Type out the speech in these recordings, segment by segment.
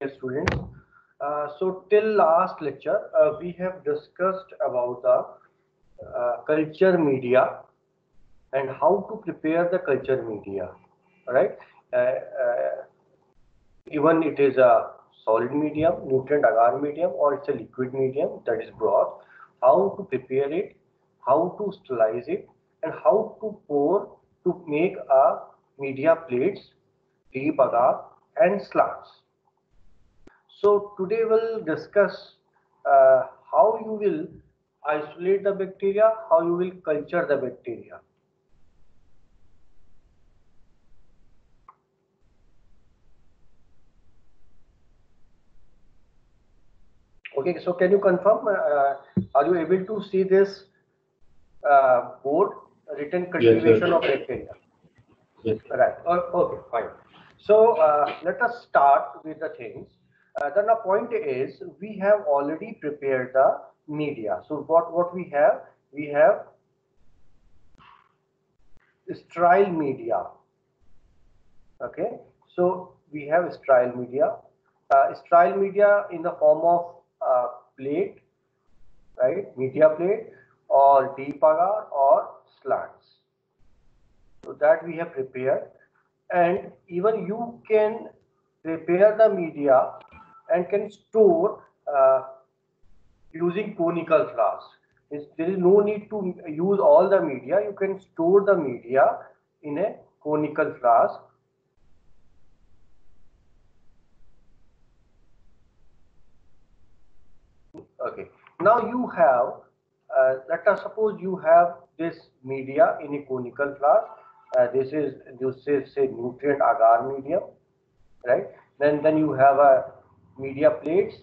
Dear students, so till last lecture, we have discussed about the culture media and how to prepare the culture media, right? Uh, uh, Even it is a solid medium, nutrient agar medium, or it's a liquid medium, that is broth. How to prepare it, how to sterilize it, and how to pour to make a media plates, deep agar, and slants. So today we'll discuss how you will isolate the bacteria, how you will culture the bacteria. Okay, so can you confirm? Are you able to see this board written Yes, sir. cultivation of bacteria? Yes. Right. Okay, fine. So let us start with the things. Then the point is we have already prepared the media. So what we have? We have sterile media. Okay, so we have sterile media. Sterile media in the form of plate, right? Media plate or deep agar or slants. So that we have prepared, and even you can prepare the media and can store using conical flask. There is no need to use all the media. You can store the media in a conical flask. Okay. Now you have, let us suppose you have this media in a conical flask. This is say nutrient agar medium, right? Then you have a media plates.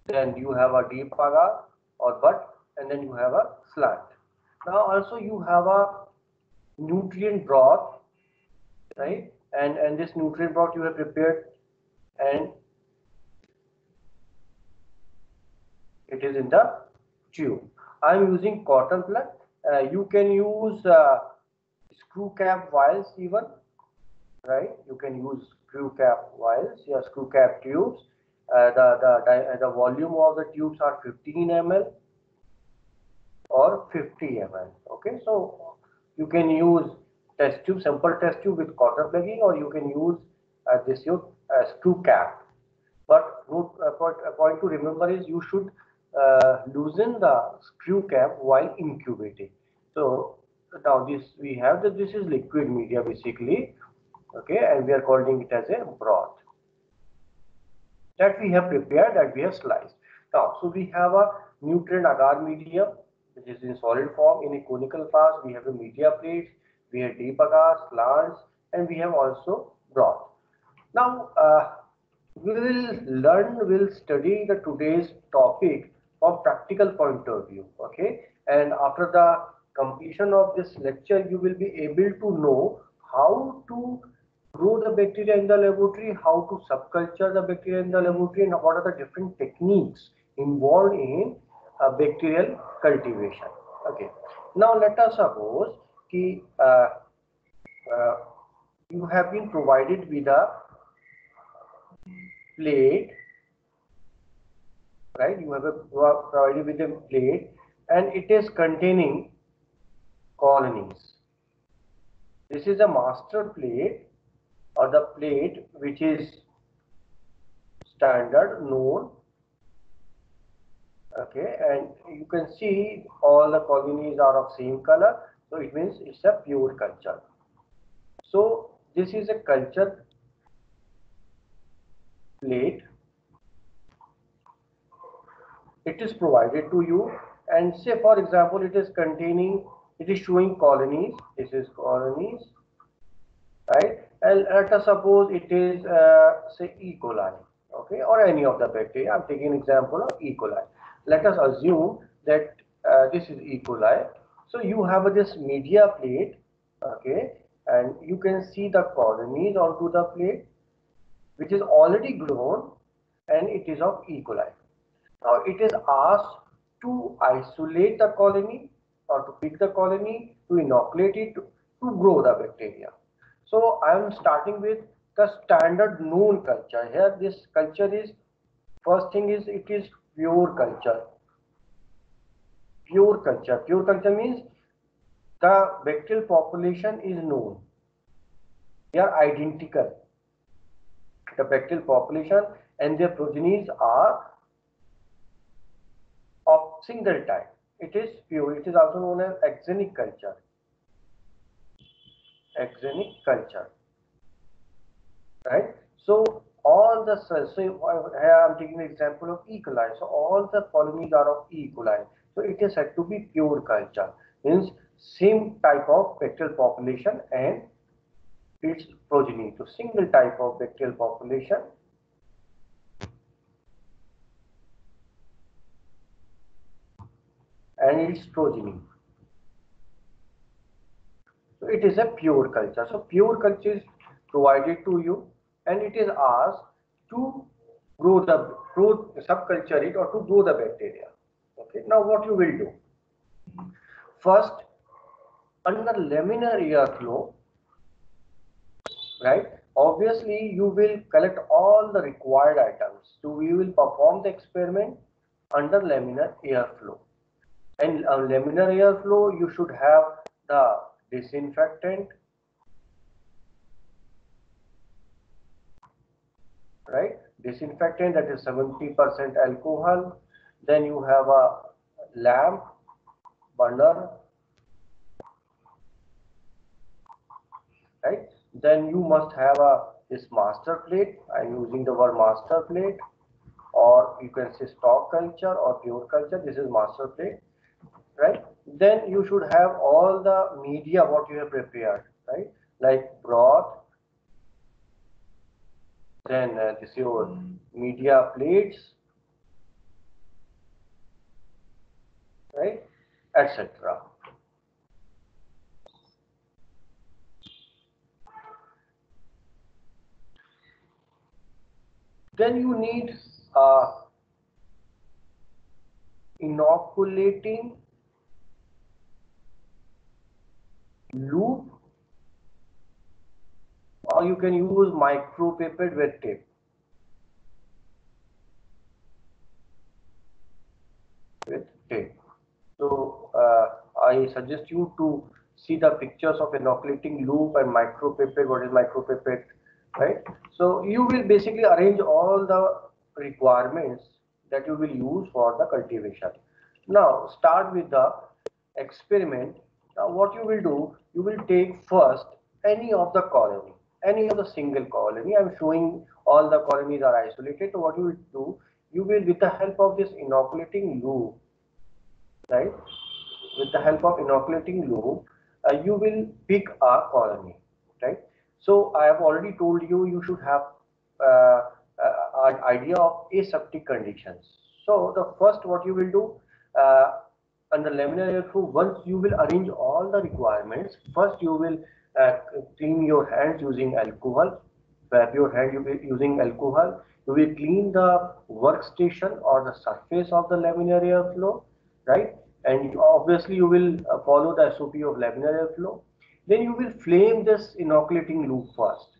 Then you have a deep agar or butt, and then you have a slant. Now also you have a nutrient broth, right? And this nutrient broth you have prepared, and it is in the tube. I am using cotton plug. You can use screw cap vials even, right? You can use screw cap vials, yeah, screw cap tubes. The volume of the tubes are 15 ml or 50 ml. Okay, so you can use test tube, simple test tube with cotton plugging, or you can use this your screw cap. But a point to remember is you should loosen the screw cap while incubating. So now we have that this is liquid media basically, okay, and we are calling it as a broth that we have prepared, that we have sliced. Now, so we have a nutrient agar medium which is in solid form in a conical flask. We have a media plates, we have deep agar, slants, and we have also broth. Now, we'll study the today's topic from practical point of view, okay? And after the completion of this lecture, you will be able to know how to grow the bacteria in the laboratory, how to subculture the bacteria in the laboratory, and what are the different techniques involved in bacterial cultivation. Okay. Now, let us suppose कि, uh, you have been provided with a plate, right? You are provided with a plate, and it is containing colonies. This is a master plate or the plate which is standard known. Okay, and you can see all the colonies are of same color, so it means it's a pure culture. So this is a culture plate. It is provided to you, and say for example it is containing, it is showing colonies. This is colonies, right? And let us suppose it is say E. coli, okay, or any of the bacteria. I'm taking an example of E. coli. Let us assume that this is E. coli. So you have this media plate, okay, and you can see the colonies onto the plate, which is already grown, and it is of E. coli. Now it is asked to isolate the colony or to pick the colony, to inoculate it, to grow the bacteria. So I am starting with the standard known culture. Here this culture is, first thing is, it is pure culture. Pure culture. Pure culture means the bacterial population is known. They are identical. The bacterial population and their progenies are of single type. It is pure. It is also known as axenic culture. Axenic culture. Right? So all the cells, so here I am taking the example of E. coli. So all the colonies are of E. coli. So it is said to be pure culture. Means same type of bacterial population and its progeny. So single type of bacterial population and its progeny. So it is a pure culture. So pure culture is provided to you and it is asked to grow subculture it or to grow the bacteria. Okay. Now what you will do? First, under laminar airflow, right? Obviously, you will collect all the required items. So we will perform the experiment under laminar airflow. And laminar airflow, you should have the disinfectant, right? Disinfectant, that is 70% alcohol. Then you have a lamp, burner, right? Then you must have this master plate. I'm using the word master plate, or you can say stock culture or pure culture. This is master plate, right? Then you should have all the media what you have prepared, right? Like broth, then this your media plates, right, etc. Then you need inoculating loop, or you can use micropipette with tape. With tape. So I suggest you to see the pictures of inoculating loop and micropipette. What is micropipette, right? So you will basically arrange all the requirements that you will use for the cultivation. Now start with the experiment. Now what you will do, you will take first any of the colony, any of the single colony. I'm showing all the colonies are isolated. So what you will do, you will, with the help of this inoculating loop, right, with the help of inoculating loop, you will pick a colony, right? So I have already told you, you should have an idea of aseptic conditions. So the first what you will do, under laminar airflow, once you will arrange all the requirements, first you will clean your hands using alcohol, wrap your hand using alcohol. You will clean the workstation or the surface of the laminar airflow, right? And obviously you will follow the SOP of laminar airflow. Then you will flame this inoculating loop first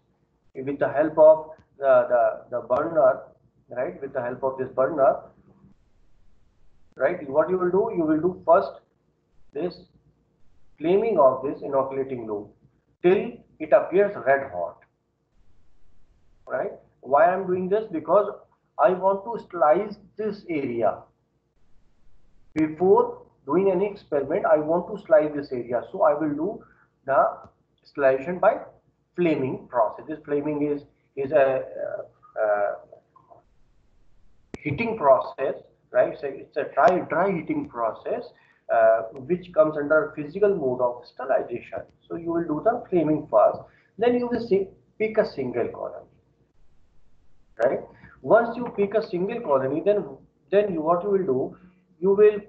with the help of the burner, right? With the help of this burner, right? What you will do first this flaming of this inoculating loop till it appears red hot, right? Why I'm doing this? Because I want to slice this area. Before doing any experiment, I want to slice this area. So I will do the slicing by flaming process. This flaming is a heating process, right? So it's a dry heating process which comes under physical mode of sterilization. So you will do the flaming first, then you will pick a single colony, right? Once you pick a single colony, then what you will do, you will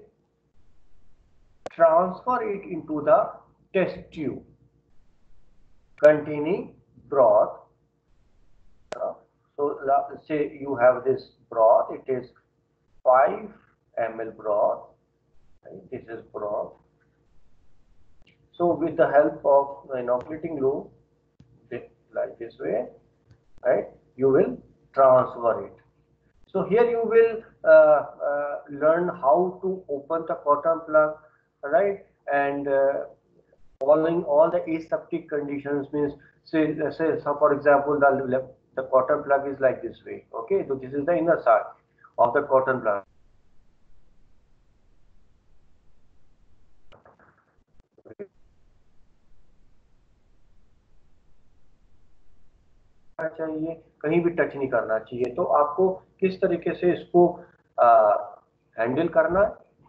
transfer it into the test tube containing broth. So let's say you have this broth, it is 5 ml broth, right? This is broth. So with the help of the inoculating loop, like this way, right? You will transfer it. So here you will learn how to open the cotton plug, right? And following all the aseptic conditions means, say so for example, the cotton plug is like this way. Okay, so this is the inner side of the cotton plug. चाहिए, कहीं भी touch नहीं करना चाहिए। तो आपको किस तरीके से इसको हैंडल करना,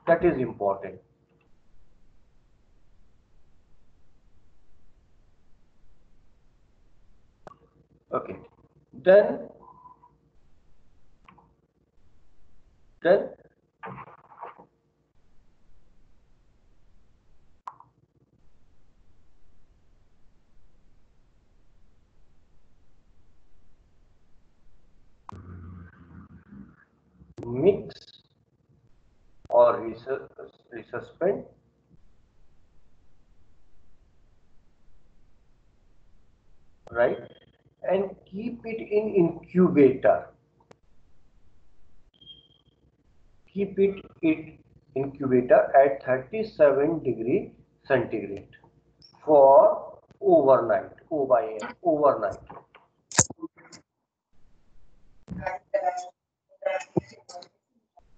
that is important. Okay, then then mix or resuspend, right, and keep it in incubator. Keep it in incubator at 37 degree centigrade for overnight. O by N, overnight.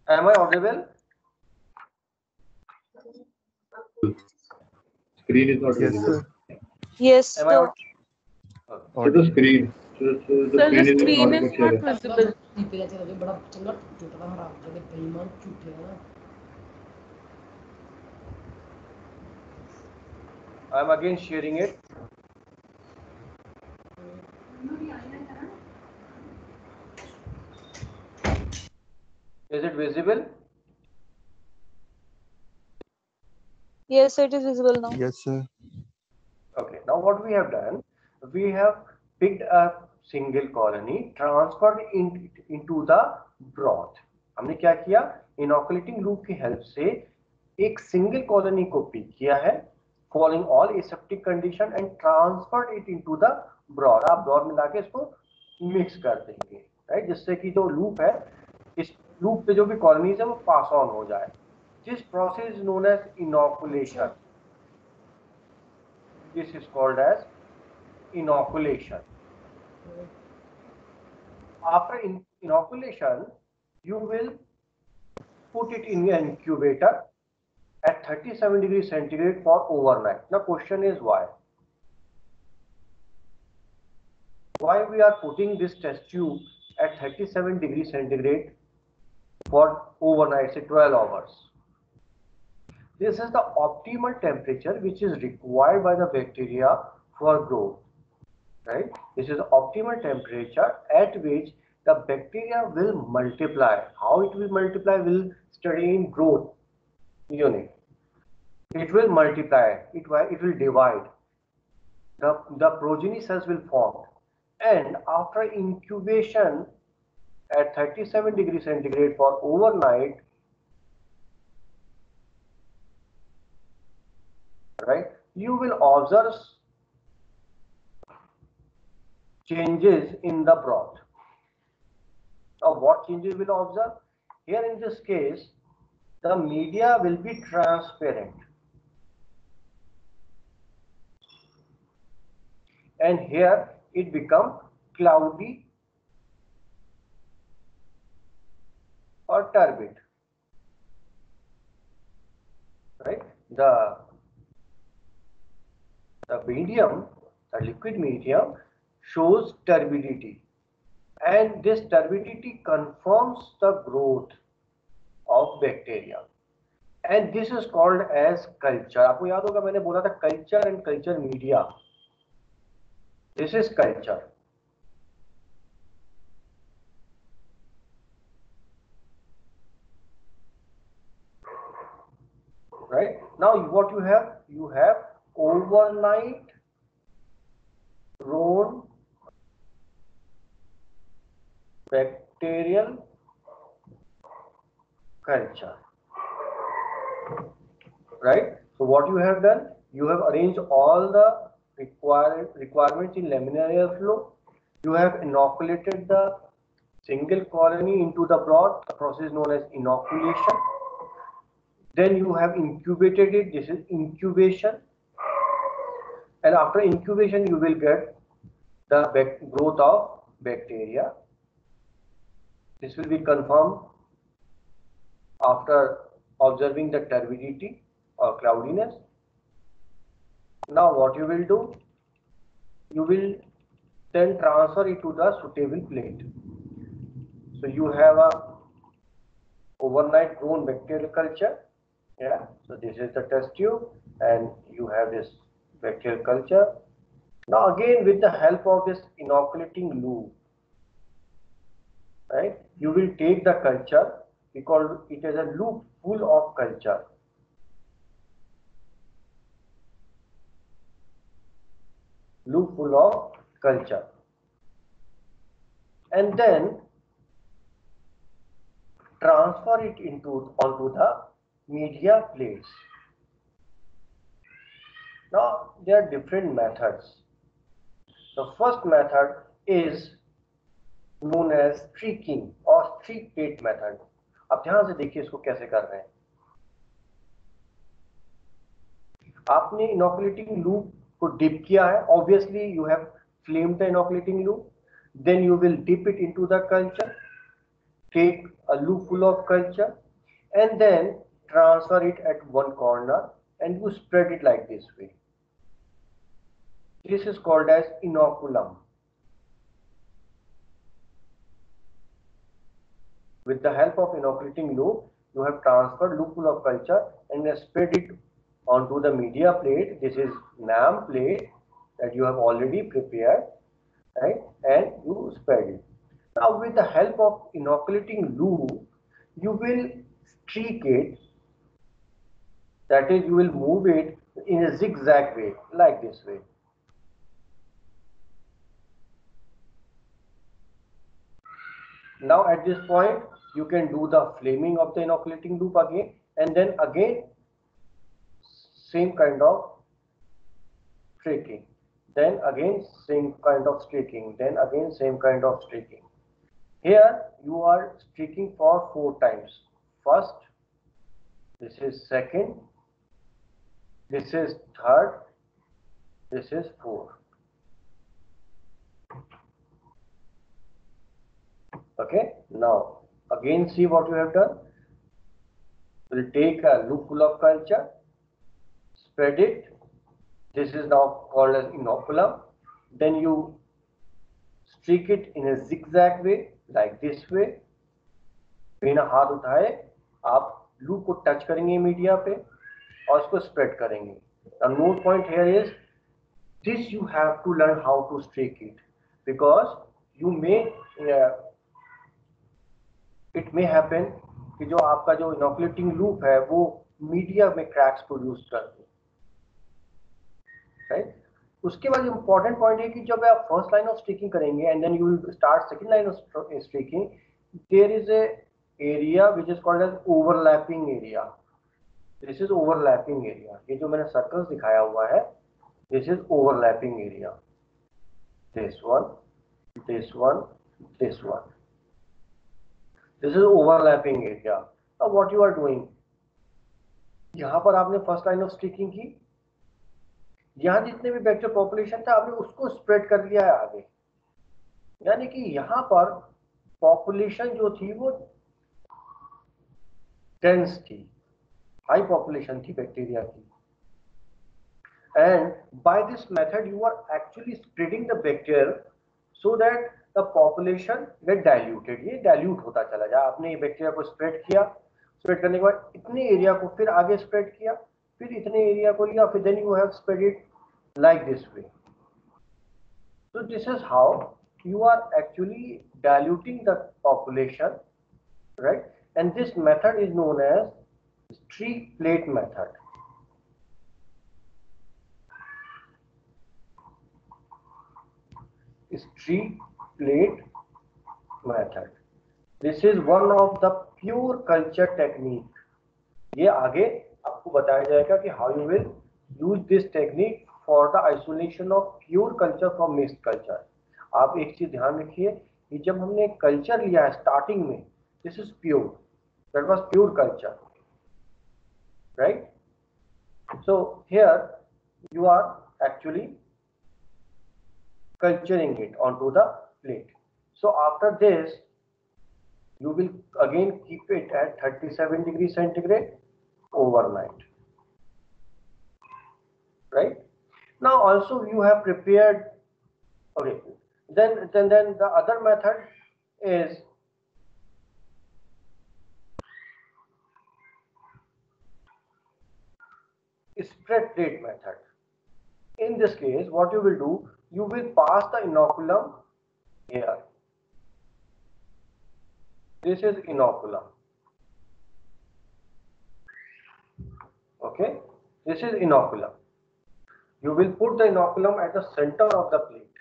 Am I audible? Screen is not Yes, visible. sir. Yes, Am I sir. So the screen. So the Sir, the screen screen is is not not visible. visible. I'm again sharing it. Is it visible? Yes, it is visible now. Yes, sir. Okay, now what we have done, we have picked a single colony, transferred into the broth. हमने क्या किया, inoculating loop की help से एक single colony को pick किया है, following all aseptic condition and transferred it into the broth. आप ब्रॉथ में लाके इसको मिक्स कर देंगे, राइट, जिससे कि जो लूप है, इस लूप पे जो भी कॉलोनीज है वो पास ऑन हो जाए। This process is known as inoculation. This is called as inoculation. After inoculation, you will put it in an incubator at 37 degrees centigrade for overnight. Now question is why? Why we are putting this test tube at 37 degrees centigrade for overnight, say 12 hours? This is the optimal temperature which is required by the bacteria for growth. Right? This is optimal temperature at which the bacteria will multiply. How it will multiply? We'll study in growth unit. It will multiply. It will divide. The progeny cells will form. And after incubation at 37 degrees centigrade for overnight, right, you will observe changes in the broth. Now, what changes will observe? Here in this case, the media will be transparent. And here it becomes cloudy or turbid. Right? The medium, the liquid medium, shows turbidity. And this turbidity confirms the growth of bacteria. And this is called as culture. आपको याद होगा मैंने बोला था culture and culture media. This is culture. Right? Now what you have? You have overnight grown bacterial culture. Right? So what you have done? You have arranged all the requirements in laminar airflow. You have inoculated the single colony into the brood, the process known as inoculation. Then you have incubated it, this is incubation. And after incubation, you will get the growth of bacteria. This will be confirmed after observing the turbidity or cloudiness. Now what you will do? You will then transfer it to the suitable plate. So you have a overnight grown bacterial culture. Yeah, so this is the test tube and you have this bacterial culture. Now again, with the help of this inoculating loop, right, you will take the culture, we call it as a loop full of culture. Loop full of culture. And then transfer it onto the media plates. Now there are different methods. The first method is known as streaking or streak plate method. अब ध्यान से देखिए इसको कैसे कर रहे हैं. आपने inoculating loop को dip किया है. Obviously you have flamed the inoculating loop. Then you will dip it into the culture. Take a loop full of culture and then transfer it at one corner and you spread it like this way. This is called as inoculum. With the help of inoculating loop, you have transferred loop full of culture and spread it onto the media plate. This is NAM plate that you have already prepared, right? And you spread it. Now with the help of inoculating loop, you will streak it. That is, you will move it in a zigzag way, like this way. Now at this point, you can do the flaming of the inoculating loop again, and then again same kind of streaking. Then again same kind of streaking. Then again same kind of streaking. Here you are streaking for 4 times. First, this is second, this is third, this is fourth. Okay, now again see what you have done. We'll take a loop full of culture, spread it. This is now called as inoculum. Then you streak it in a zigzag way, like this way. बिना हाथ उठाए आप loop को touch करेंगे media पे और उसको spread करेंगे. The note point here is this you have to learn how to streak it because you may it may happen कि जो आपका जो inoculating loop है वो मीडिया में cracks produce कर दे, right? उसके बाद important point है कि जब आप first line of streaking करेंगे and then you will start second line of streaking, there is a area which is called as overlapping area. This is overlapping area. ये जो मैंने circles दिखाया हुआ है, this is overlapping area. This one, this one, this one. This is overlapping area. Now what you are doing? यहाँ पर आपने first line of streaking की. यहाँ जितने भी बैक्टीरियल पॉपुलेशन था आपने उसको स्प्रेड कर लिया है आगे. यानी कि यहाँ पर पॉपुलेशन जो थी वो डेंस थी, हाई पॉपुलेशन थी बैक्टीरिया की. And by this method you are actually spreading the bacteria so that the population get diluted. ये dilute होता चला जाए. आपने ये बैक्टीरिया को स्प्रेड किया, स्प्रेड करने के बाद इतने एरिया को फिर आगे स्प्रेड किया, फिर इतने एरिया को लिया, फिर then you have spread it like this way. So this is how you are actually diluting the population, right? And this method is known as streak plate method. Streak plate method. This is one of the pure culture technique. ये आगे आपको बताया जाएगा कि how you will use this technique for the isolation of pure culture from mixed culture. आप एक चीज ध्यान रखिए कि जब हमने कल्चर लिया है स्टार्टिंग में, this is pure, that was pure culture, right? So here you are actually culturing it onto the plate. So after this, you will again keep it at 37 degrees centigrade overnight, right? Now also you have prepared, okay, then the other method is spread plate method. In this case, what you will do, you will pass the inoculum here. This is inoculum. Okay, this is inoculum. You will put the inoculum at the center of the plate.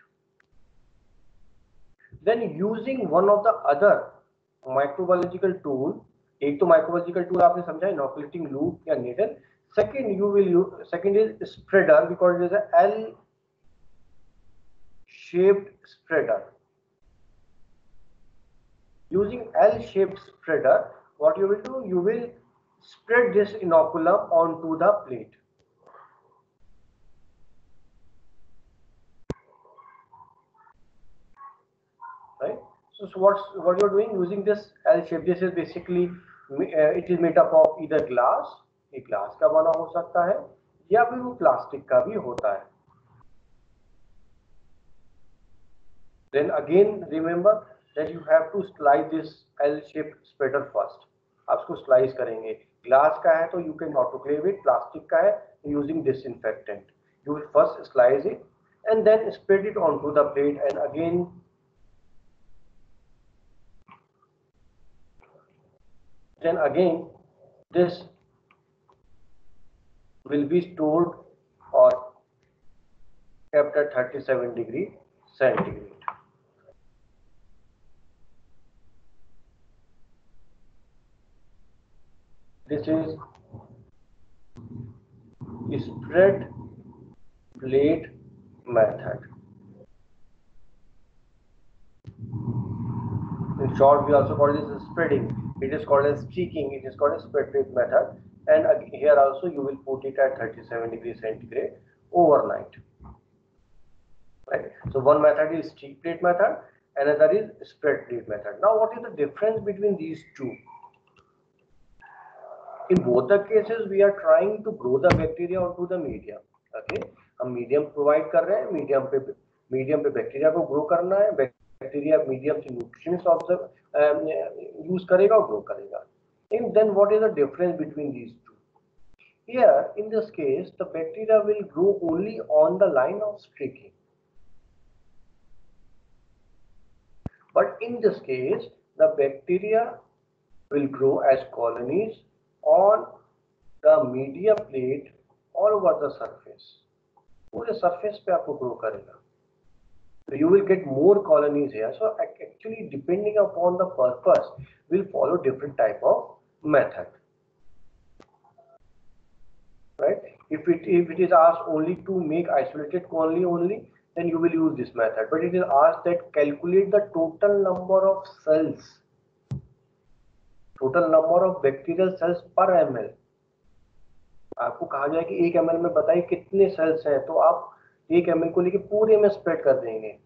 Then using one of the other microbiological tool, एक तो microbiological tool आपने समझा inoculating loop या needle. Second you will use, second is spreader, because it is a L-shaped spreader. Using L-shaped spreader, what you will do, you will spread this inoculum onto the plate. Right? So what you're doing using this L shape, this is basically it is made up of either glass, ये glass का बना हो सकता है या फिर वो plastic का भी होता है. Then again remember that you have to slice this L-shaped spreader first. आप इसको slice करेंगे. Glass का है तो you can autoclave it, plastic का है using disinfectant. You will first slice it and then spread it onto the plate, and again this will be stored or kept at 37 degrees centigrade. This is spread plate method. In short, we also call this spreading. It is called as streaking. It is called as spread plate method. And here also you will put it at 37 degrees centigrade overnight. Right. So one method is streak plate method, another is spread plate method. Now, what is the difference between these two? In both the cases, we are trying to grow the bacteria onto the medium. Okay, हम medium provide कर रहे हैं, medium पे bacteria को grow करना है, bacteria medium से nutrients use करेगा और grow करेगा. And then what is the difference between these two? Here, in this case, the bacteria will grow only on the line of streaking. But in this case, the bacteria will grow as colonies on the media plate all over the surface. पूरे surface पे आपको grow करेगा. So you will get more colonies here. So actually, depending upon the purpose, we'll follow different type of method. Right? If it is asked only to make isolated colony only, then you will use this method. But it is asked that calculate the total number of cells, total number of bacterial cells per ml. आपको कहा जाए कि 1 ml में बताइए कितने sales हैं, तो आप 1 ml को लेके पूरे में स्प्रेड कर देंगे,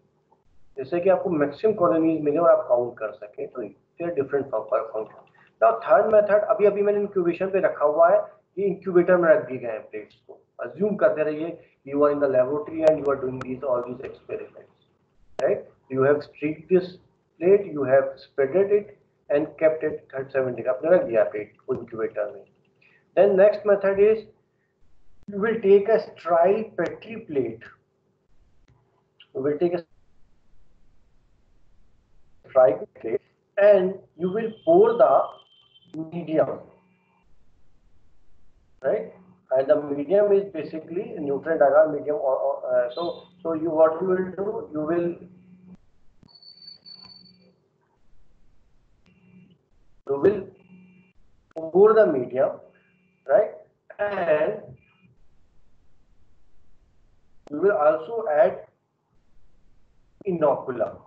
जैसे कि आपको मैक्सिमम कॉलोनीज मिले और आप काउंट कर सके. तो there different function. Now third method, अभी मैंने इंक्यूबेशन पे रखा हुआ है, ये इंक्यूबेटर में रख दिए गए हैं प्लेट्स को. अज्यूम करते रहिए you are in the laboratory and you are doing all these experiments, right? You have streaked this plate, you have spreaded it and kept it 37 degree. आपने रख दिया प्लेट को इंक्यूबेटर में. Then next method is you will take a sterile Petri plate. You will take a sterile plate and you will pour the medium, right? And the medium is basically nutrient agar medium. So you what you will do? You will pour the medium, right? And you will also add inoculum.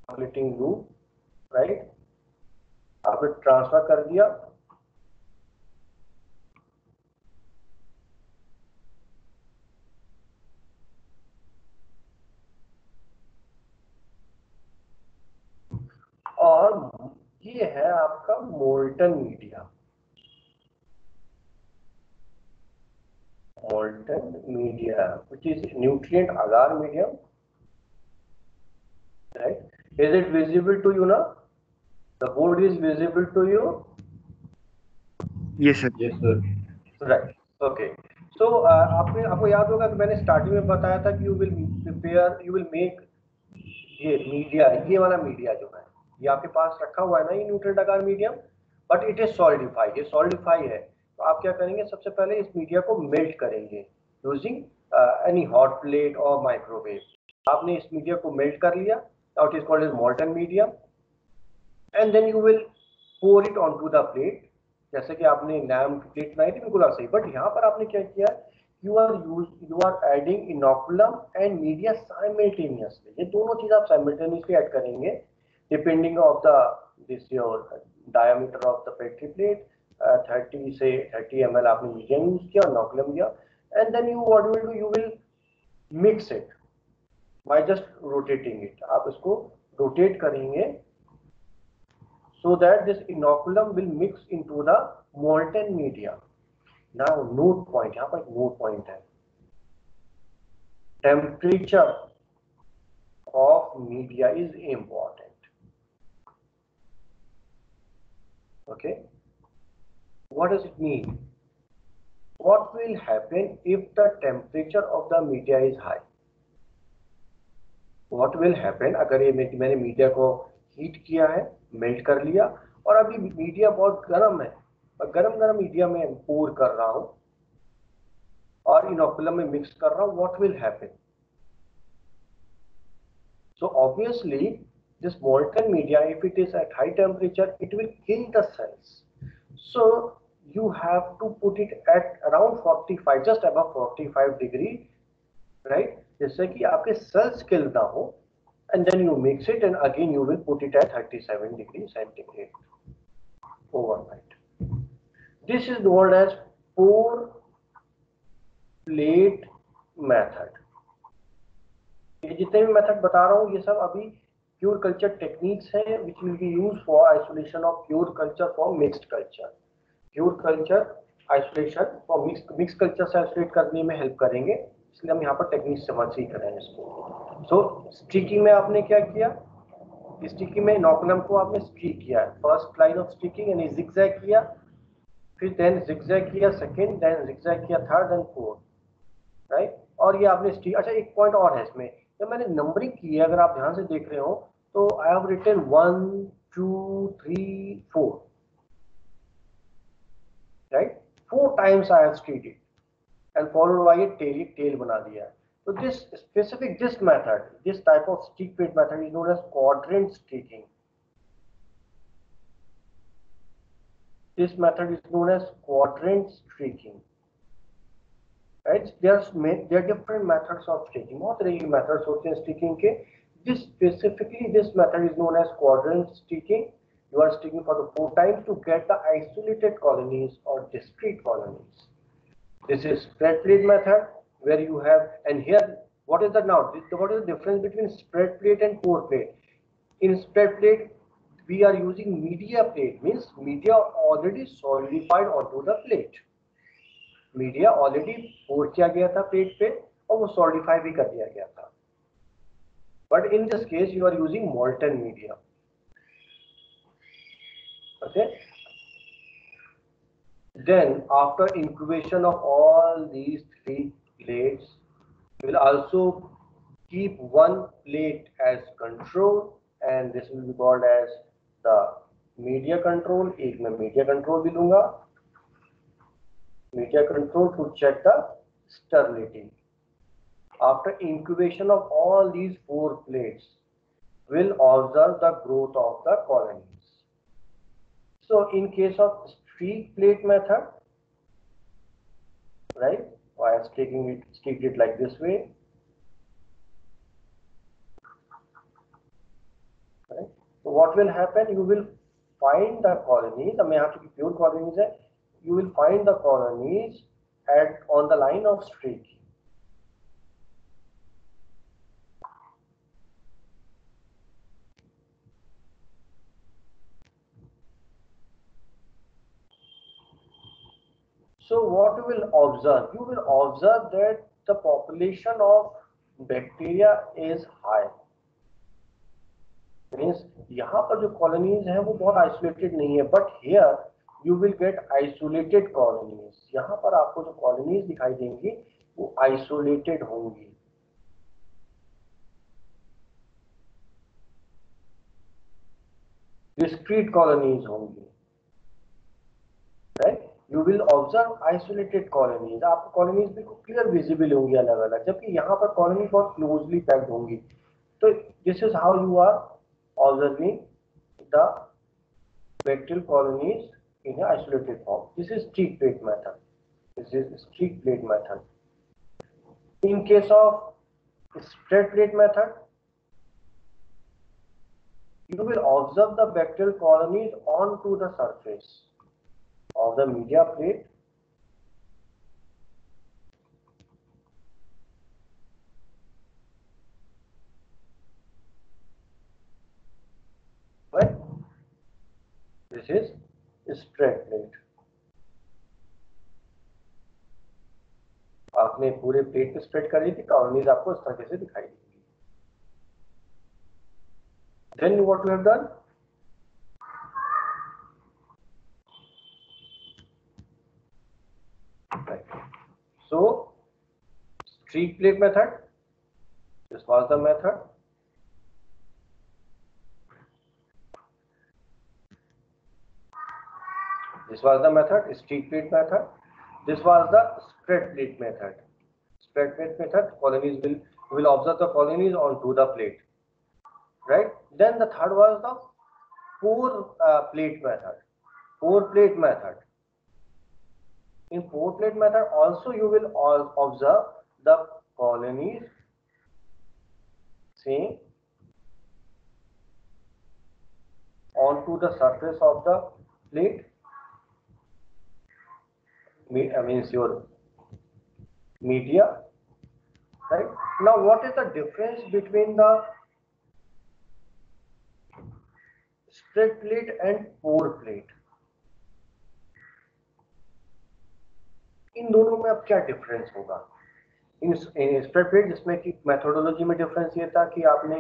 Circulating loop, right? आपने transfer कर दिया, और ये है आपका molten media. Molten media, which is nutrient agar medium, right? Is it visible to you now? The board is visible to you? Yes, sir. Yes, sir. Right. Okay. So आपको याद होगा कि मैंने स्टार्टिंग में बताया था कि you will make ये मीडिया, ये वाला मीडिया जो है, ये आपके पास रखा हुआ है ना, ये न्यूट्रिएंट आगार medium, but it is solidified. ये सॉलिडिफाई है, तो आप क्या करेंगे, सबसे पहले इस मीडिया को मेल्ट करेंगे यूजिंग एनी हॉट प्लेट और माइक्रोवेव. आपने इस मीडिया को मेल्ट कर लिया, now it is called as molten medium, and then you will pour it on to the plate. जैसे कि आपने नैम की प्लेट बनाई थी, बिल्कुल सही, बट यहाँ पर आपने क्या किया, you are adding inoculum and media simultaneously. ये दोनों चीज आप simultaneously ऐड करेंगे depending of the this your diameter of the petri plate. 30 से 30 ml आपने मीडियम यूज किया, inoculum दिया, and then you what you will do, you will mix it by just rotating it. आप इसको rotate करेंगे so that this inoculum will mix into the molten media. Now note point, यहाँ पर एक note point है, temperature of media is important. Okay, what does it mean? What will happen if the temperature of the media is high? What will happen अगर ये मैंने media को heat किया है, मेल्ट कर लिया, और अभी मीडिया बहुत गर्म है, गरम मीडिया में पोर कर रहा हूं और इनोकुलम में मिक्स कर रहा हूं, what will happen? So obviously this molten media, if it is at high temperature, it will kill the cells. So you have to put it at around 45, just above 45 degree, right, जिससे कि आपके cells kill ना हो, and then you mix it and again you will put it at 37 degree centigrade overnight. This is known as pour plate method. ये जितने भी method बता रहा हूँ, ये सब अभी प्योर कल्चर टेक्निक्स हैं which will be used for isolation of pure culture from mixed culture. Pure culture isolation for mixed culture से isolate करने में हेल्प करेंगे, इसलिए हम यहाँ पर टेक्निक समझ ही करें इसको. सो स्टिकिंग में आपने क्या किया, स्टिकिंग में इनोकुलम को आपने स्टिक किया, फर्स्ट लाइन ऑफ स्टिकिंग यानी जिगजैग किया, फिर देन जिगजैग किया सेकंड, देन जिगजैग किया थर्ड एंड फोर्थ, राइट. और ये आपने स्टिक. अच्छा, एक पॉइंट और है इसमें, जब मैंने नंबरिंग की है, अगर आप ध्यान से देख रहे हो तो I have written 1 2 3 4, right, 4 times I have stick it and followed by a tail बना दिया है. So this method, this type of stick plate method is known as quadrant sticking. This method is known as quadrant sticking. Right? There are different methods of sticking. बहुत तरह की methods होते हैं sticking के. This method is known as quadrant sticking. You are sticking for the 4 times to get the isolated colonies or discrete colonies. This is spread plate method, where you have, and here what is the difference between spread plate and pour plate? In spread plate we are using media plate, means media already solidified onto the plate, media already pour किया गया था plate पे और वो solidify भी कर दिया गया था. But in this case you are using molten media. Okay, then after incubation of all these 3 plates, will also keep one plate as control, and this will be called as the media control. एक मैं media control भी लूंगा, media control to check the sterility. After incubation of all these 4 plates, will observe the growth of the colonies. So in case of streak plate method, right? I am stick it like this way, right? So what will happen? You will find the colonies. अब यहाँ पे pure colonies है. You will find the colonies on the line of streak. So what you will observe? You will observe that the population of bacteria is high. Means यहाँ पर जो colonies हैं वो बहुत isolated नहीं है, but here you will get isolated colonies. यहाँ पर आपको जो colonies दिखाई देंगी वो isolated होंगी. Discrete colonies होंगी, right? You will observe isolated colonies. आपको colonies भी clear visible होंगी अलग-अलग, जबकि यहाँ पर colonies बहुत closely packed होंगी. तो this is how you are observing the bacterial colonies in an isolated form. This is streak plate method. This is streak plate method. In case of spread plate method, you will observe the bacterial colonies onto the surface of the media plate. Right? This is spread plate. आपने पूरे plate पे spread करी थी, colonies आपको इस तरह से दिखाई देंगी. Then what we have done? Right. So streak plate method. This was the method. This was the method, streak plate method. This was the spread plate method. Spread plate method, colonies will observe the colonies onto the plate, right? Then the third was the pour plate method. Pour plate method. In pour plate method, also you will observe the colonies same onto the surface of the plate. Means your media, right? Now what is the difference between the spread plate and pour plate? इन दोनों में अब क्या difference होगा? इन spread plate जिसमें कि methodology में difference ये था कि आपने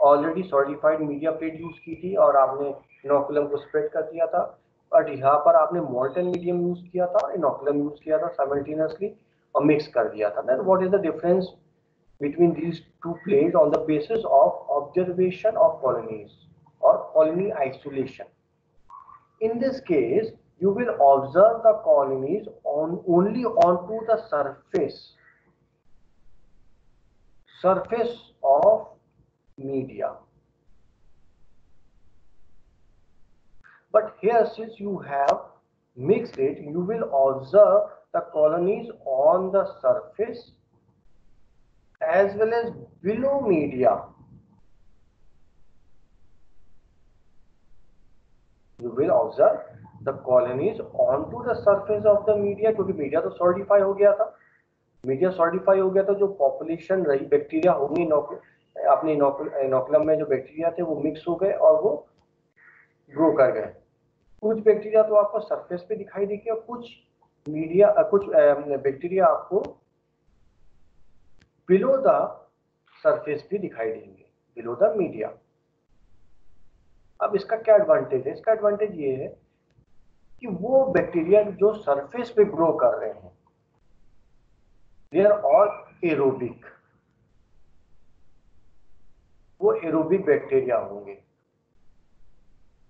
already solidified media plate use की थी और आपने इनोकुलम को स्प्रेड कर दिया था, और यहाँ पर आपने मोल्टन मीडियम यूज किया था और इनोकुलम यूज किया था साइमल्टेनियसली और मिक्स कर दिया था. Then what is the difference between these two plates on the basis of observation of colonies और colony isolation? In this case you will observe the colonies only onto the surface of media. But here, since you have mixed it, you will observe the colonies on the surface as well as below media. You will observe the colonies onto the surface of the media, क्योंकि media तो solidify हो गया था. Media solidify हो गया था, जो population रही बैक्टीरिया होंगी अपने इनोकुलम में जो बैक्टीरिया थे वो मिक्स हो गए और वो ग्रो कर गए. कुछ बैक्टीरिया तो आपको सरफेस पे दिखाई देगी और कुछ बैक्टीरिया आपको बिलो द सरफेस भी दिखाई देंगे, बिलो द मीडिया. अब इसका क्या एडवांटेज है? इसका एडवांटेज ये है कि वो बैक्टीरिया जो सरफेस पे ग्रो कर रहे हैं, दे आर ऑल एरोबिक. वो एरोबिक बैक्टीरिया होंगे,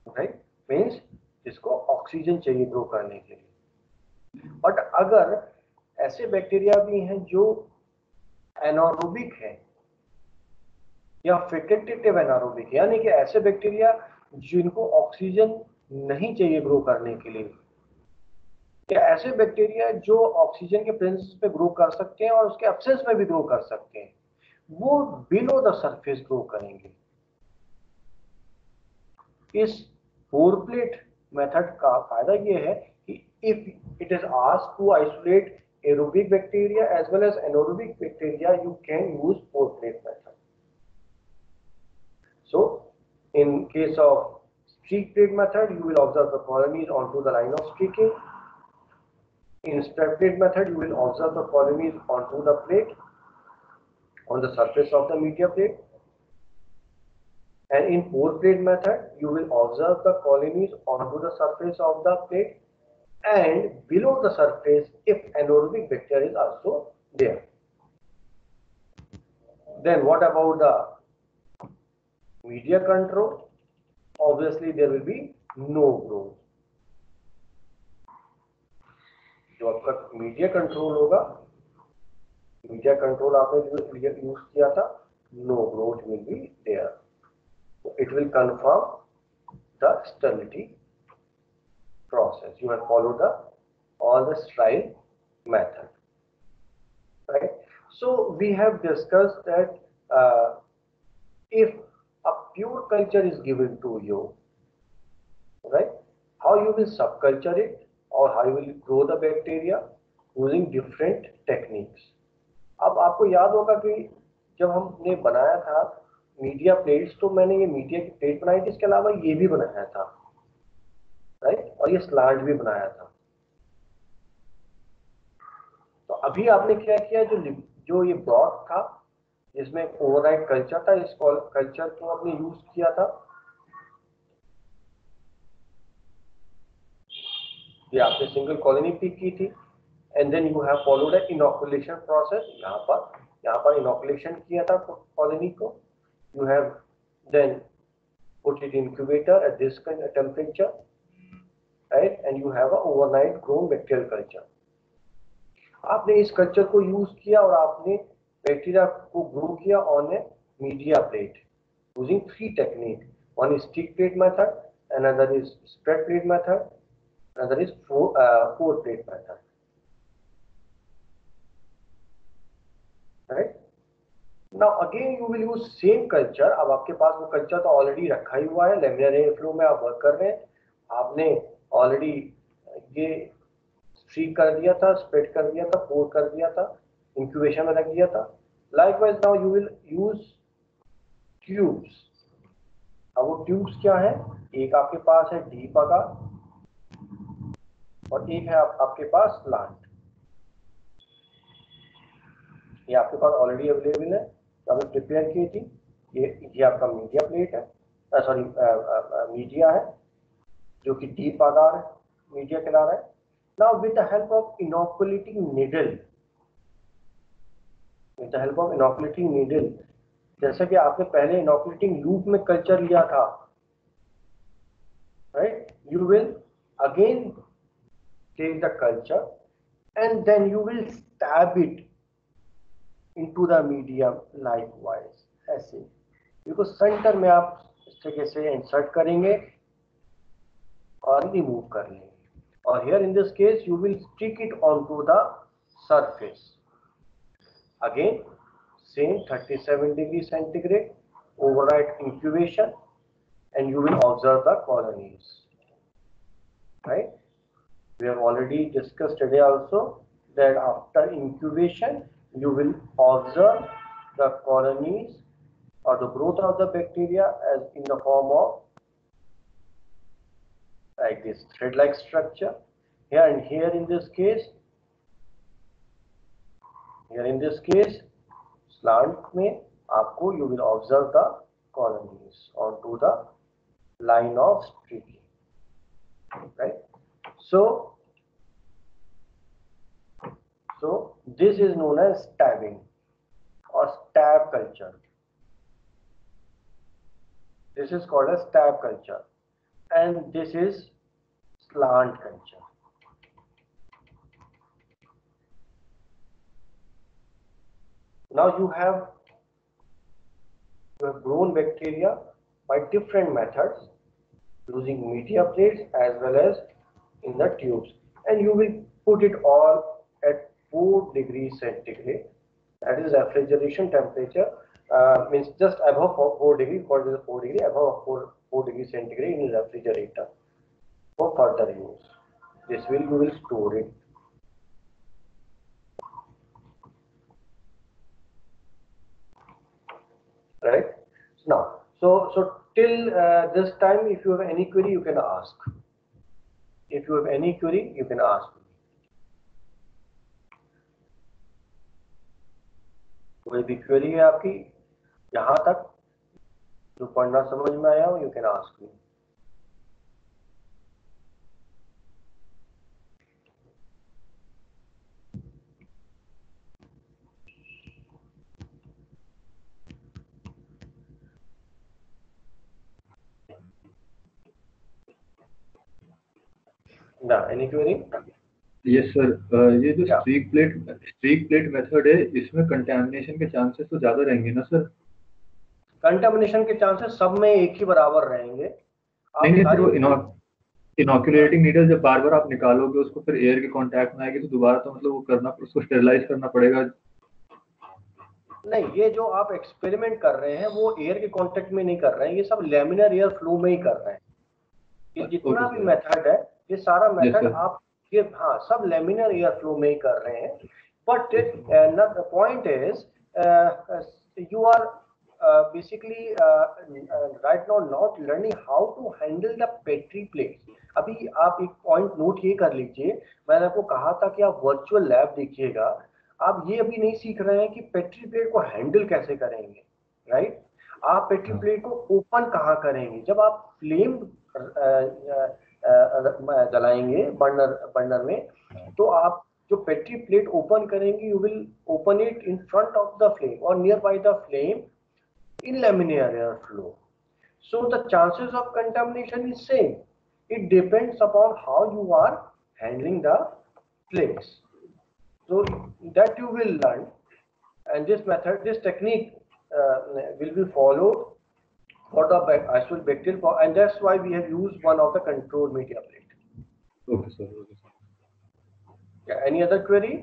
राइट? मीन्स जिसको ऑक्सीजन चाहिए ग्रो करने के लिए. बट अगर ऐसे बैक्टीरिया भी हैं जो एनारोबिक है या फेकल्टेटिव एनारोबिक, यानी कि ऐसे बैक्टीरिया जिनको ऑक्सीजन नहीं चाहिए ग्रो करने के लिए, कि ऐसे बैक्टीरिया जो ऑक्सीजन के प्रेजेंस पे ग्रो कर सकते हैं और उसके एब्सेंस में भी ग्रो कर सकते हैं, वो बिलो द सरफेस ग्रो करेंगे। इस 4 प्लेट मेथड का फायदा ये है कि if it is asked to isolate aerobic bacteria as well as anaerobic bacteria, you can use 4 plate method. So in case of streak plate method, you will observe the colonies onto the line of streaking. In spread plate method, you will observe the colonies onto the plate, on the surface of the media plate. And in 4 plate method, you will observe the colonies onto the surface of the plate and below the surface if anaerobic bacteria is also there. Then what about the media control? Obviously there will be no growth. जो आपका media control होगा, media control आपने use किया था, no growth will be there. It will confirm the sterility process. You have followed all the sterile method, right? So we have discussed that if a pure culture is given to you, right, how you will subculture it or how you will grow the bacteria using different techniques. अब आपको याद होगा कि जब हमने बनाया था media plates, तो मैंने ये मीडिया की प्लेट बनाई थी, इसके अलावा ये भी बनाया था, राइट, और ये स्लांट भी बनाया था. तो अभी आपने क्या किया, जो ये ब्रॉथ था जिसमें ओवरनाइट कल्चर था, इस कल्चर को आपने यूज किया था. ये आपने सिंगल कॉलोनी पिक की थी and then you have followed a inoculation process. यहाँ पर इनोकुलेशन किया था कॉलोनी को. You have then put it in incubator at this temperature, right, and you have a overnight grown bacterial culture. आपने इस culture को यूज किया और आपने बैक्टीरिया को ग्रो किया on A media plate using 3 technique. One is stick plate method, another is spread plate method, another is 4 plate method, right? Now again you will use same culture. अब आपके पास वो culture तो already रखा ही हुआ है, laminar air flow में आप work कर रहे हैं, आपने ऑलरेडी ये स्ट्रीक कर दिया था, स्प्रेड कर दिया था, पोर कर दिया था, इंक्यूबेशन में रख दिया था. Likewise now you will use tubes. अब वो ट्यूब्स क्या है, एक आपके पास है डीप आकार और एक है आपके पास स्लांट. ये आपके पास ऑलरेडी अवेलेबल है, तो आपने प्रिपेयर की थी. ये आपका मीडिया प्लेट है, सॉरी मीडिया है जो कि डीप आकार मीडिया कहला रहा है. Now with the help of inoculating needle, जैसा कि आपने पहले इनोकुलेटिंग लूप में कल्चर लिया था, right, you will again take the culture and then you will stab it into the medium likewise, ऐसे, बिल्कुल सेंटर में आप इस तरीके से इंसर्ट करेंगे और रिमूव कर लेंगे. और here in this case you will stick it onto the surface. Again same 37 degree centigrade overnight incubation and you will observe the colonies, right? We have already discussed today also that after incubation you will observe the colonies or the growth of the bacteria as in the form of like this thread-like structure here, and here in this case slant में आपको you will observe the colonies onto the line of streaking, right? So this is known as stabbing or stab culture. This is called as stab culture and this is slant culture. Now you have grown bacteria by different methods using media plates as well as in the tubes. and you will put it all at 4 degrees centigrade. That is refrigeration temperature, means just above 4 degrees, what is 4 degree, above 4 degrees centigrade in refrigerator for further use. This will, you will store it. Right now, so till this time, if you have any query, you can ask. If you have any query, you can ask. कोई भी query है आपकी यहाँ तक जो पढ़ना समझ में आया हो, you can ask me. Yeah, any query? Yes sir, ये जो स्ट्रीक प्लेट मेथड है, इसमें कंटेमिनेशन के चांसेस तो ज्यादा रहेंगे ना सर? कंटेमिनेशन के चांसेस सब में एक ही बराबर रहेंगे। नहीं सर, वो इनोकुलेटिंग नीडल जब बार बार आप निकालोगे उसको, फिर एयर के कांटेक्ट में आएगी तो दोबारा तो मतलब वो करना, उसको स्टेरिलाइज करना पड़ेगा। नहीं, ये जो आप एक्सपेरिमेंट कर रहे हैं वो एयर के कांटेक्ट में नहीं कर रहे हैं, ये सब लैमिनर एयर फ्लो में ही कर रहे हैं। ये जितना भी मेथड है, ये सारा मेथड आप ये हाँ सब लैमिनर एयर फ्लो में ही कर रहे हैं। But the point is you are basically right now not learning how to handle the petri plates. अभी आप एक पॉइंट नोट ये कर लीजिए, मैंने आपको कहा था कि आप वर्चुअल लैब देखिएगा, आप ये अभी नहीं सीख रहे हैं कि पेट्री प्लेट को हैंडल कैसे करेंगे, राइट? आप पेट्री प्लेट को ओपन कहाँ करेंगे? जब आप फ्लेम जलाएंगे बर्नर में, तो आप जो पेट्री प्लेट ओपन करेंगे, you will open it in front of the flame और near by the flame in laminar air flow. So the chances of contamination is same. It depends upon how you are handling the flames. So that you will learn, and this method, this technique will be followed for the actual bacterial, and that's why we have used one of the control media plate. Okay sir. Okay sir. Yeah, any other query?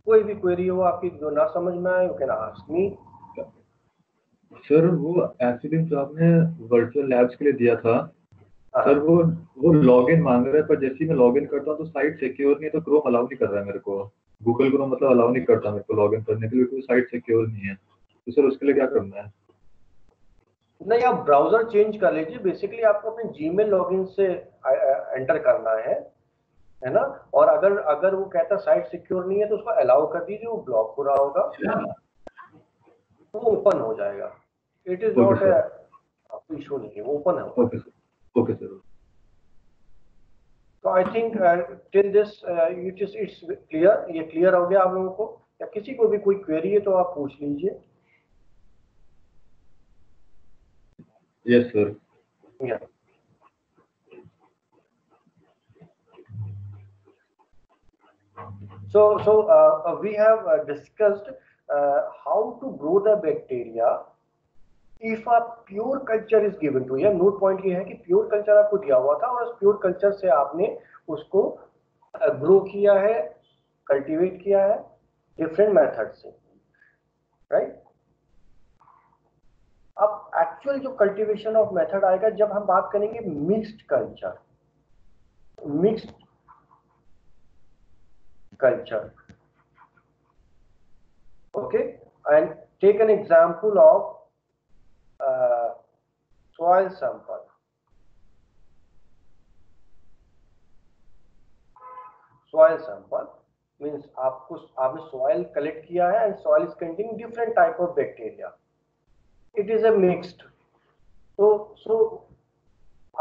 कोई भी query हो आपकी जो ना समझ में आए, you can ask me. Sir वो एक्चुअली जो आपने वर्चुअल लैब्स के लिए दिया था सर, वो लॉगिन मांग रहा है, पर जैसे ही मैं लॉगिन करता हूँ तो साइट सिक्योर नहीं है, तो क्रोम अलाउ नहीं कर रहा है मेरे को, गूगल क्रोम मतलब अलाउ नहीं करता मेरे को लॉगिन करने के लिए, क्योंकि साइट सिक्योर नहीं है। तो सर उसके लिए क्या करना है? नहीं, आप ब्राउजर चेंज कर लीजिए। बेसिकली आपको अपने जीमेल लॉगिन से एंटर करना है ना? और अगर वो कहता साइट सिक्योर नहीं है तो उसको अलाउ कर दीजिए, वो ब्लॉक हो रहा होगा, वो ओपन हो जाएगा। It is not a issue, नहीं है, वो ओपन है। Okay sir, okay sir. तो I think till this it's clear. ये क्लियर हो गया आप लोगों को? या किसी को भी कोई क्वेरी है तो आप पूछ लीजिए। Yes sir. या So we have discussed how to grow the bacteria if a pure culture is given to you. Note point ये है कि प्योर कल्चर आपको दिया हुआ था और उस प्योर कल्चर से आपने उसको ग्रो किया है, कल्टीवेट किया है डिफरेंट मेथड से, राइट? अब एक्चुअल जो कल्टीवेशन ऑफ मेथड आएगा जब हम बात करेंगे mixed culture, mixed culture. Okay, and take an example of soil sample. Soil sample means आपने soil collect किया है and soil is containing different type of bacteria. It is a mixed. So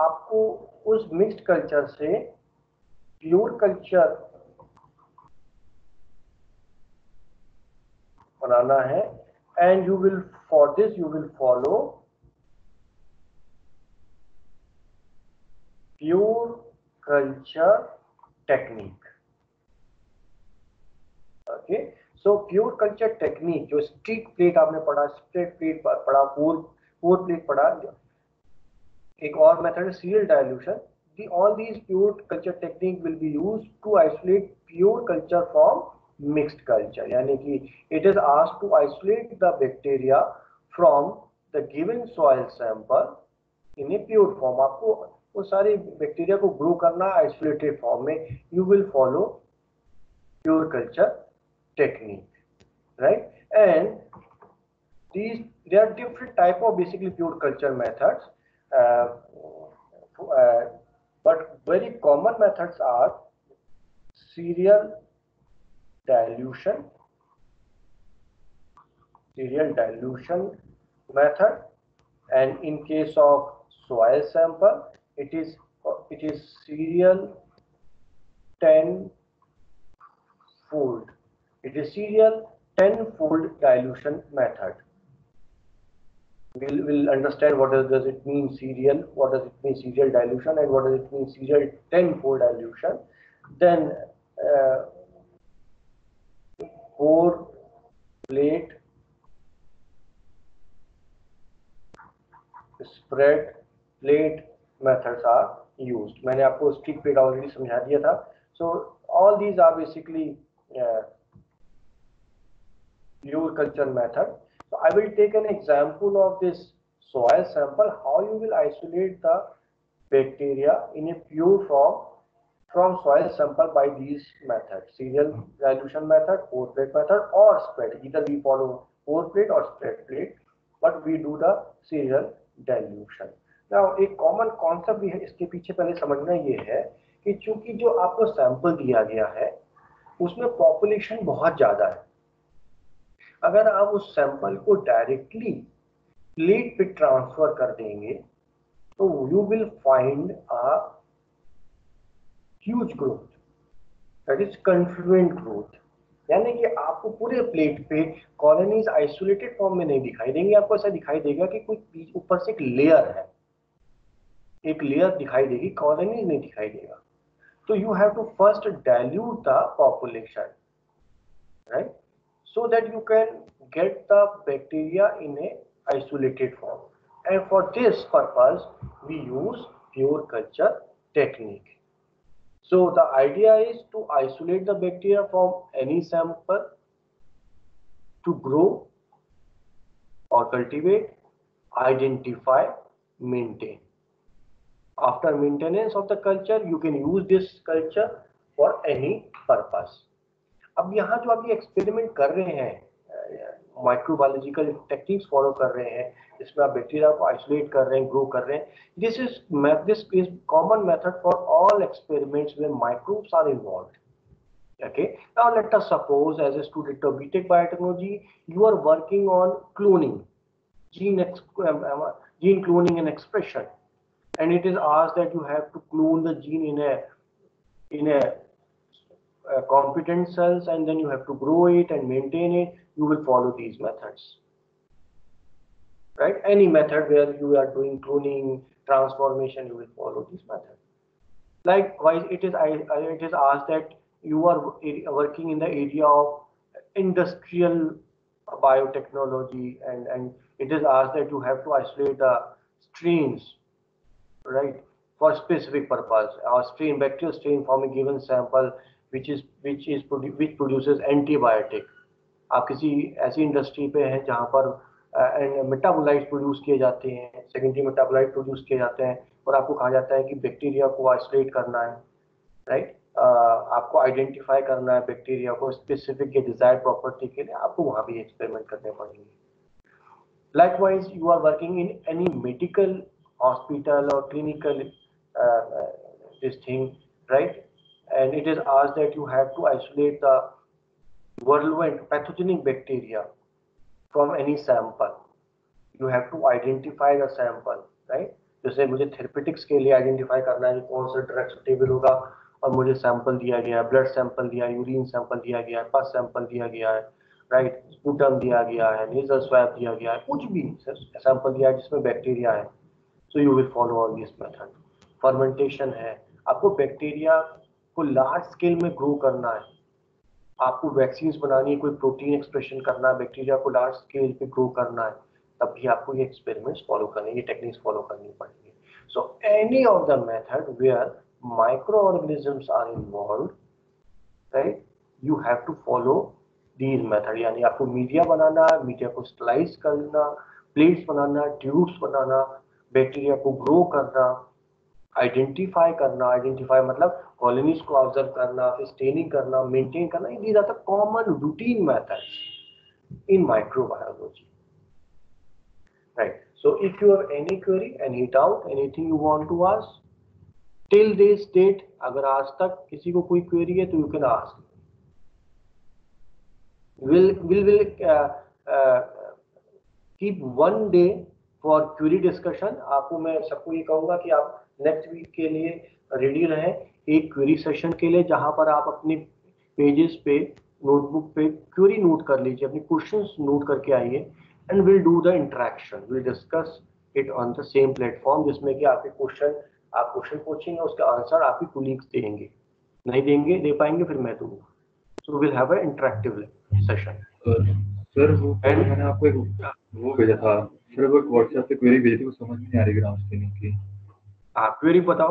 आपको उस mixed culture से pure culture बनाना है, and you will, for this you will follow pure culture technique. Okay, so pure culture technique जो streak plate आपने पढ़ा, straight plate पढ़ा, four plate पढ़ा, एक और मेथड है serial dilution. All these pure culture technique will be used to isolate pure culture from mixed culture. यानी कि it is asked to isolate the bacteria from the given soil sample in a pure form. आपको वो सारे bacteria को grow करना isolated form में. You will follow pure culture technique, right? And there are different type of basically pure culture methods, but very common methods are serial dilution method, and in case of soil sample it is serial 10-fold. It is serial 10-fold dilution method. We'll understand what does it mean serial, what does it mean serial dilution, and what does it mean serial 10-fold dilution. Then 4-plate spread plate methods are used. मैंने आपको stick plate already समझा दिया था. So all these are basically pure culture method. So I will take an example of this soil sample, how you will isolate the bacteria in a pure form from soil sample by these methods: serial dilution method, 4-plate method, or spread. Either we follow 4-plate or spread plate, but we do the serial dilution. Now एक common concept भी है इसके पीछे पहले समझना ये है कि चूंकि जो आपको सैंपल दिया गया है उसमें पॉपुलेशन बहुत ज्यादा है. अगर आप उस सैंपल को डायरेक्टली प्लेट पे ट्रांसफर कर देंगे तो you will find a huge growth, that is confluent growth. यानी कि आपको पूरे प्लेट पे कॉलोनीज आइसोलेटेड फॉर्म में नहीं दिखाई देंगे. आपको ऐसा दिखाई देगा कि कोई ऊपर से एक लेयर है, एक लेयर दिखाई देगी, कॉलोनीज नहीं दिखाई देगा. तो you have to first dilute the population, right, so that you can get the bacteria in a isolated form. And for this purpose we use pure culture technique. So the idea is to isolate the bacteria from any sample to grow or cultivate, identify, maintain. After maintenance of the culture you can use this culture for any purpose. अब यहाँ जो आप ये experiment कर रहे हैं, microbiological techniques follow कर रहे हैं, जिसमें आप बैक्टीरिया को आइसोलेट कर रहे हैं, ग्रो कर रहे हैं, this is common method for all experiments where microbes are involved. Okay, now let us suppose as a student of BTech Biotechnology you are working on cloning, gene cloning and expression, and it is asked that you have to clone the gene in a competent cells, and then you have to grow it and maintain it. You will follow these methods, right? Any method where you are doing cloning, transformation, you will follow this method. Likewise, it is asked that you are working in the area of industrial biotechnology, and it is asked that you have to isolate the strains, right, for specific purpose, or bacterial strain from a given sample which produces antibiotic. आप किसी ऐसी industry पे हैं जहाँ पर metabolite produce किए जाते हैं, सेकेंडरी मेटाबोलाइट प्रोड्यूस किए जाते हैं, और आपको कहा जाता है कि बैक्टीरिया को आइसोलेट करना है, राइट, आपको आइडेंटिफाई करना है बैक्टीरिया को स्पेसिफिक या डिजायर्ड प्रॉपर्टी के लिए, आपको वहाँ भी एक्सपेरिमेंट करने पड़ेंगे. Likewise, you are working in any medical hospital or clinical this thing, right? And it is asked that you have to isolate the virulent pathogenic bacteria from any sample. You have to identify the sample, right? जैसे मुझे therapeutics के लिए identify करना है कि कौन सा drug suitable होगा, और मुझे सैंपल दिया गया है, ब्लड सैंपल दिया, यूरिन सैंपल दिया गया है, पस सैंपल दिया गया है, राइट, स्पूटम दिया गया है, नेजल स्वैब दिया गया है, कुछ भी सैंपल दिया है जिसमें बैक्टीरिया है. So you will follow all this method. Fermentation है, आपको बैक्टीरिया को लार्ज स्केल में ग्रो करना है, आपको वैक्सीन्स बनानी है, कोई प्रोटीन एक्सप्रेशन करना है, बैक्टीरिया को लार्ज स्केल पे ग्रो करना है, तब भी आपको ये एक्सपेरिमेंट्स फॉलो करने, ये टेक्निक्स फॉलो करनी पड़ेंगी. So any of the method where microorganisms are involved, right, you have to follow these method. यानी आपको मीडिया बनाना, मीडिया को स्लाइस करना, प्लेट्स बनाना, ट्यूब्स बनाना, बैक्टीरिया को ग्रो करना, आइडेंटिफाई करना, आइडेंटिफाई मतलब कॉलोनीज को ऑब्जर्व करना, फिर स्टेनिंग करना, मेंटेन करना. These are the common routine methods in microbiology, right? So if you have any query, any doubt, anything you want to ask till this date, अगर आज तक किसी को कोई query है तो you can ask. We'll keep one day for query discussion. आपको मैं सबको ये कहूँगा कि आप नेक्स्ट वीक के लिए रेडी रहें एक क्वेरी सेशन के लिए, जहां पर आप अपने पेजेस पे, नोटबुक पे क्वेरी नोट कर लीजिए, अपने क्वेश्चंस नोट करके आइए, and will do the interaction, will discuss it on the same platform, जिसमें कि आपके आप क्वेश्चन पूछेंगे, उसका आंसर आपके कोलीग्स देंगे, नहीं देंगे, दे पाएंगे फिर मैं दूंगा. So will have a interactive session. Sir वो मैंने आपको एक वो भेजा था सर, वो व्हाट्सएप पे क्वेरी भेजी थी, वो समझ में नहीं आ रही ग्राम स्टेनिंग की. आप क्वेरी बताओ.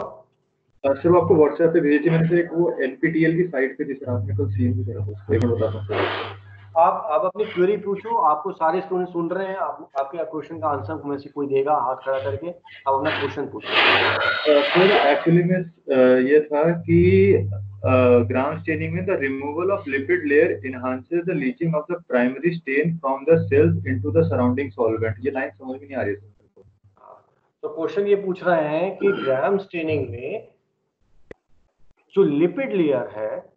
सर वो आपको व्हाट्सएप पे भेजी थी मैंने, एक वो एनपीटीईएल की साइट पे जिस आपने कल सीन भी करा था, उसको एक मिनट बताता हूं सर. आप अपनी क्वेरी पूछो, आपको सारे स्टूडेंट सुन रहे हैं, आपके क्वेश्चन का आंसर में से कोई देगा हाथ खड़ा करके, आप अपना क्वेश्चन पूछो. सर एक्चुअली में ये था कि ग्राम स्टेनिंग में the removal of lipid layer enhances the leaching of the primary stain from the cells into the surrounding solvent. ये लाइन समझ में नहीं आ रही है. तो क्वेश्चन ये पूछ रहे हैं कि ग्राम स्टेनिंग में जो लिपिड लेयर है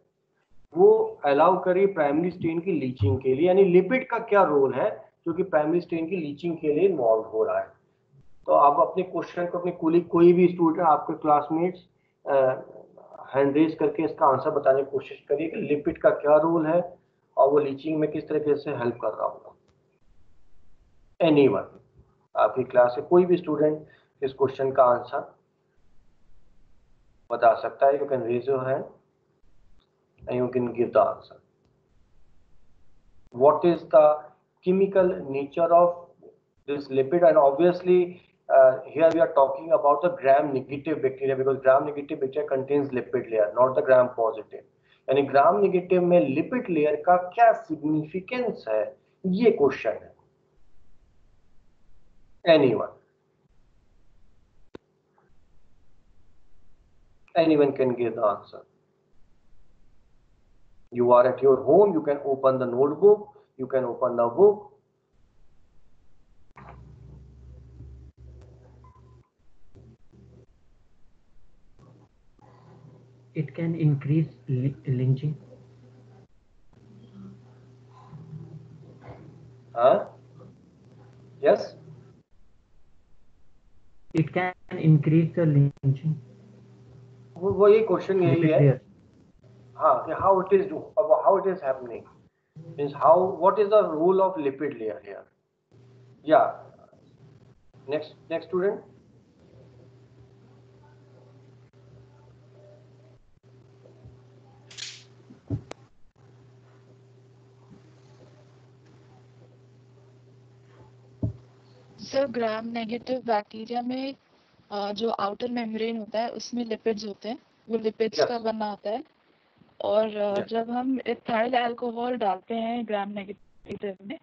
वो अलाउ करी प्राइमरी स्टेन की लीचिंग के लिए, यानी लिपिड का क्या रोल है जो कि प्राइमरी स्टेन की लीचिंग के लिए इन्वॉल्व हो रहा है. तो आप अपने क्वेश्चन को अपने कोलीग, कोई भी स्टूडेंट, आपके क्लासमेट्स, हैंड रेज करके इसका आंसर बताने की कोशिश करिए कि लिपिड का क्या रोल है और वो लीचिंग में किस तरीके से हेल्प कर रहा होगा. एनीवन, आपकी क्लास से कोई भी स्टूडेंट इस क्वेश्चन का आंसर बता सकता है. You can raise your hand and you can give the answer. What is the chemical nature of this lipid? And obviously here we are talking about the gram negative bacteria, because gram negative bacteria contains lipid layer, not the gram positive. यानी gram negative में lipid layer का क्या significance है, ये question है. anyone can give the answer. You are at your home, you can open the notebook, you can open the book. It can increase lynching. Yes? It can increase the lynching. वो ये question यही है. हाँ, how it is happening, means what is the role of lipid layer here. Yeah, next student. Sir gram negative bacteria में जो outer membrane होता है उसमें लिपिड्स होते हैं, वो लिपिड्स का बना होता है. और जब हम इथाइल अल्कोहल डालते हैं ग्राम नेगेटिव में,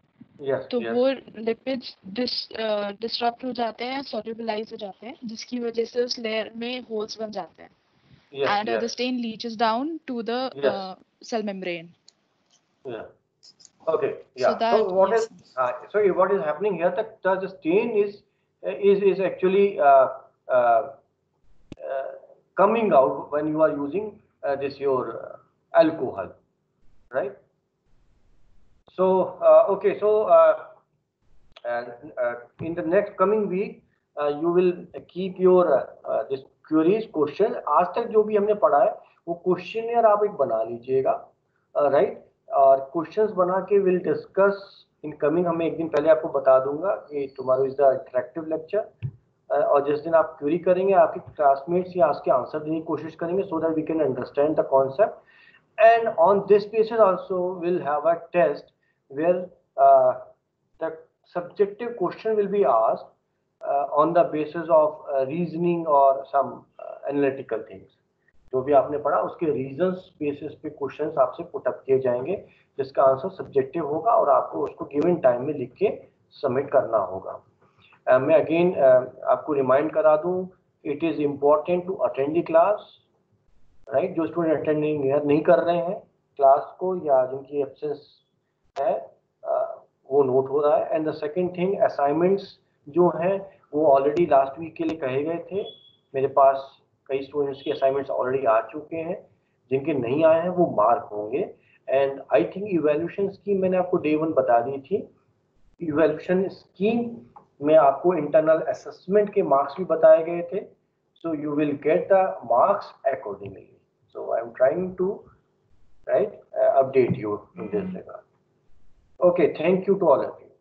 तो वो लिपिड्स डिस्ट्रप्ट हो जाते हैं, सॉल्युबलाइज हो जाते हैं, जिसकी वजह से उस लेयर में होल्स बन जाते हैं. And the stain leaches down to the cell membrane. Okay, yeah. So what is happening here, that the stain is actually coming out when you are using this your alcohol, right? So okay, so in the next coming week you will keep your this queries question. आज तक जो भी हमने पढ़ा है वो questionnaire आप एक बना लीजिएगा, राइट? और क्वेश्चंस बना के विल डिस्कस इन कमिंग. हमें एक दिन पहले आपको बता दूंगा कि tomorrow is the interactive lecture, और जिस दिन आप क्वेरी करेंगे आपके क्लासमेट्स या उसके आंसर देने की कोशिश करेंगे, so that we can understand the concept. And on this basis also will have a test where the subjective question will be asked on the basis of reasoning or some analytical things. जो भी आपने पढ़ा उसके reasons basis पे questions आपसे put up किए जाएंगे, जिसका आंसर सब्जेक्टिव होगा और आपको उसको गिवन टाइम में लिख के सबमिट करना होगा। मैं अगेन आपको रिमाइंड करा दूं, it is important to attend the class, right. जो स्टूडेंट अटेंडिंग नहीं कर रहे हैं क्लास को या जिनकी एब्सेंस है वो नोट हो रहा है। And the second thing, assignments जो हैं वो ऑलरेडी लास्ट वीक के लिए कहे गए थे। मेरे पास कई स्टूडेंट्स के असाइनमेंट्स ऑलरेडी आ चुके हैं, जिनके नहीं आए हैं वो मार्क होंगे। And I think evaluation scheme मैंने आपको डे 1 बता दी थी। इवैल्यूएशन स्कीम में आपको इंटरनल असेसमेंट के मार्क्स भी बताए गए थे, so you will get the marks accordingly. So I am trying to update you in this regard. Okay, thank you to all of you.